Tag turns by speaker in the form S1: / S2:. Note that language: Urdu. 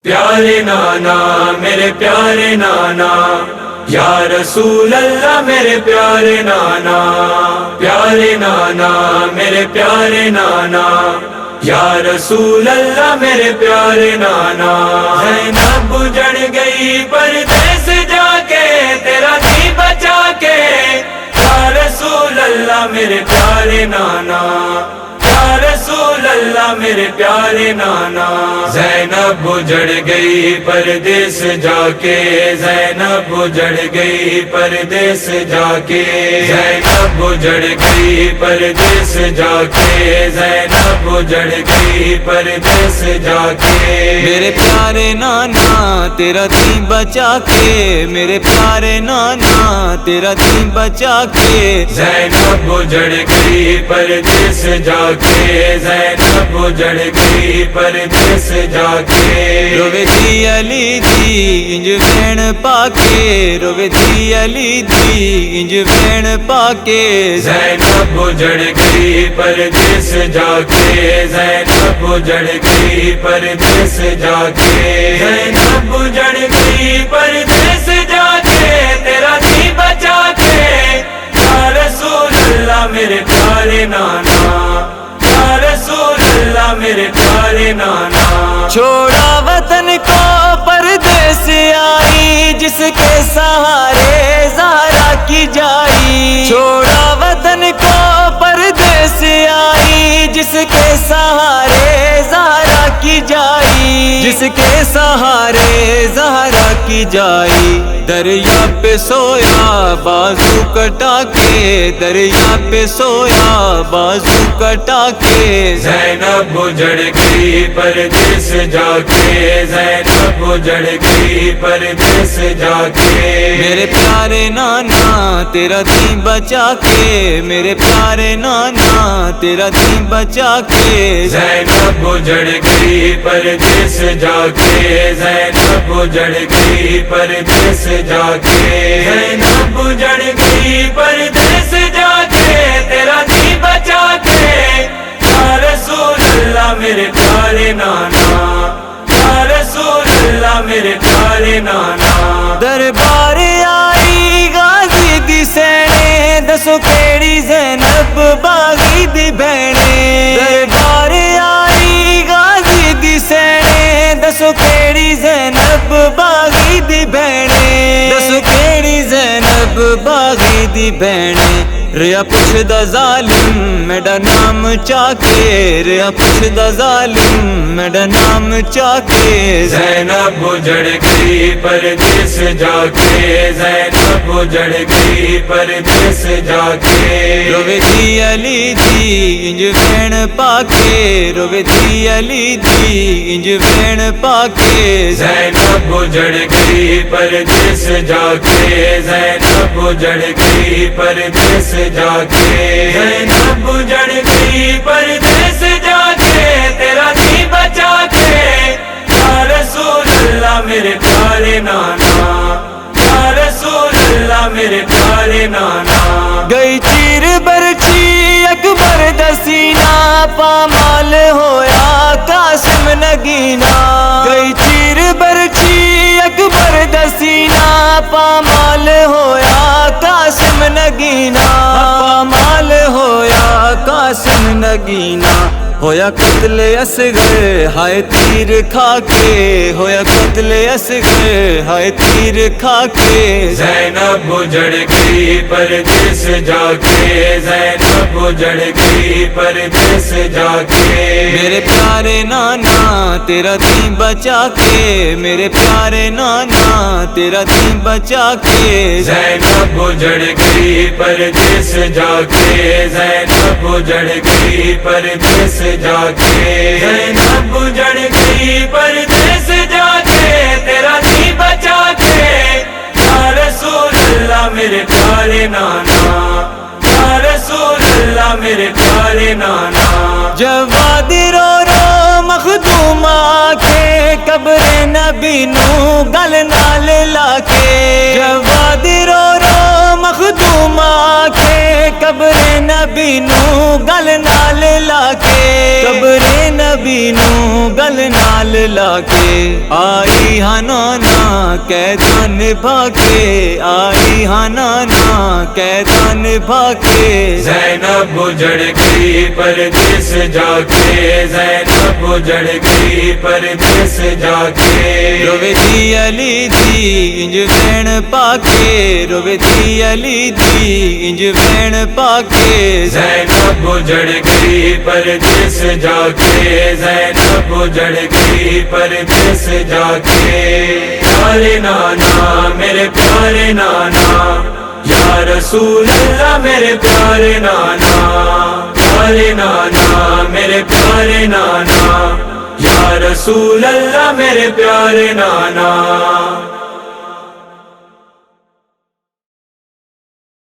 S1: پیارے نانا میرے پیارے نانا، یا رسول اللہ میرے پیارے نانا، پیارے نانا میرے پیارے نانا، یا رسول اللہ میرے پیارے نانا۔ زینب اجڑ گئی پردیس جا کے تیرا دی بچا کے، یا رسول اللہ میرے پیارے نانا، یا رسول اللہ میرے پیارے نانا۔ زینب اجڑ گئی پردیس جا کے، زینب اجڑ گئی پردیس جا کے، زینب اجڑ گئی پردیس جا کے، زینب اجڑ گئی پردیس جا کے۔
S2: میرے پیارے نانا تیرا دین بچا کے، میرے پیارے نانا تیرا دین بچا کے،
S1: زینب اجڑ گئی پردیس جا کے، زینب اجڑ گئی پردیس جا کے۔
S2: روے دی علی دی انج وین پاکے، روے دی علی دی انج وین پاکے،
S1: زینب اجڑ گئی پردیس جا کے، زینب اجڑ گئی پردیس جا کے، زینب اجڑ گئی پردیس جا کے تیرا دی بچا کے، یا رسول اللہ میرے پیارے نانا، یا رسول اللہ میرے پیارے نانا۔
S2: چھوڑا وطن کو پردیس آئی، جس کے سہارے زہرا کی جائی، چھوڑا وطن کو پردیس آئی، جس کے سہارے زہرا کی جائی، جس کے سہارے زہرا کی جائی۔ دریا پہ سویا بازو کٹا کے، دریا پہ سویا بازو کٹا کے،
S1: زینب اجڑ گئی پردیس جا کے، زینب اجڑ گئی پردیس جا کے۔
S2: میرے پیارے نانا تیرا دین بچا کے، میرے پیارے نانا تیرا دین بچا کے،
S1: زینب اجڑ گئی پردیس جا کے، زینب اجڑ گئی پردیس جا کے، زینب اجڑ گئی پردیس جا کے تیرا دی بچا کے، یا رسول اللہ میرے پیارے نانا، یا رسول اللہ میرے پیارے نانا۔
S2: دربار آئی غازی دی سینے، دسو کیڑی زینب باغی دی بہنے، دربار آئی غازی دی سینے، دسو کیڑی زینب باغی دی بہنے، دسو کیڑی زینب باغی دی بہنے۔ ریا پوچھدا ظالم میرا نام چاکے، ریا پوچھدا ظالم میرا نام چاکے،
S1: زینب اجڑ گئی پردیس جا کے، زینب اجڑ گئی پردیس جا کے۔
S2: روے دی علی دی انج وین پاکے، روے دی علی دی انج وین پاکے،
S1: زینب اجڑ گئی پردیس جا کے، زینب اجڑ گئی پردیس جا کے، زینب اجڑ گئی پردیس جا کے تیرا دی بچا کے، یا رسول اللہ میرے پیارے نانا، یا رسول اللہ میرے پیارے نانا۔
S2: گئی چیر برچی اکبر دسینا، پامال ہویا قاسم نگینا، گئی چیر برچی اکبر دسینا، پامال ہویا قاسم نگینا، پامال ہویا قاسم نگینا۔ ہویا قتل اصغر ہائے تیر کھا کے، ہویا قتل اصغر ہائے تیر کھا کے،
S1: زینب اجڑ گئی پردیس جا کے، زینب اجڑ گئی پردیس جا کے۔
S2: میرے پیارے نانا تیرا دین بچا کے، میرے پیارے نانا تیرا دین بچا کے،
S1: زینب اجڑ گئی پردیس جا کے، زینب اجڑ گئی پردیس جا کے، زینب اجڑ گئی پردیس جا کے تیرا دی بچا کے، یا رسول اللہ میرے پیارے نانا، یا رسول اللہ میرے پیارے نانا۔
S2: جواد رو رو مخدوم آکھے، قبر نبی نو گل نال لاکے، جواد رو رو مخدوم آکھے، قبر نبی نو گل نال لاکے، قبر نبی نو گل نال لا کے آئی ہاں نانا قیداں نبھا کے آئی ہاں نانا قیداں نبھا کے
S1: زینب اجڑ گئی پردیس جا کے زینب اجڑ گئی پردیس جا کے
S2: روے دی علی دی انج وین پا کے روے دی علی دی انج وین پا کے
S1: زینب اجڑ گئی پردیس جا کے زینب اجڑ گئی پردیس جا کے پیارے نانا میرے پیارے نانا یا رسول اللہ میرے پیارے نانا پیارے نانا میرے پیارے نانا یا رسول اللہ میرے پیارے نانا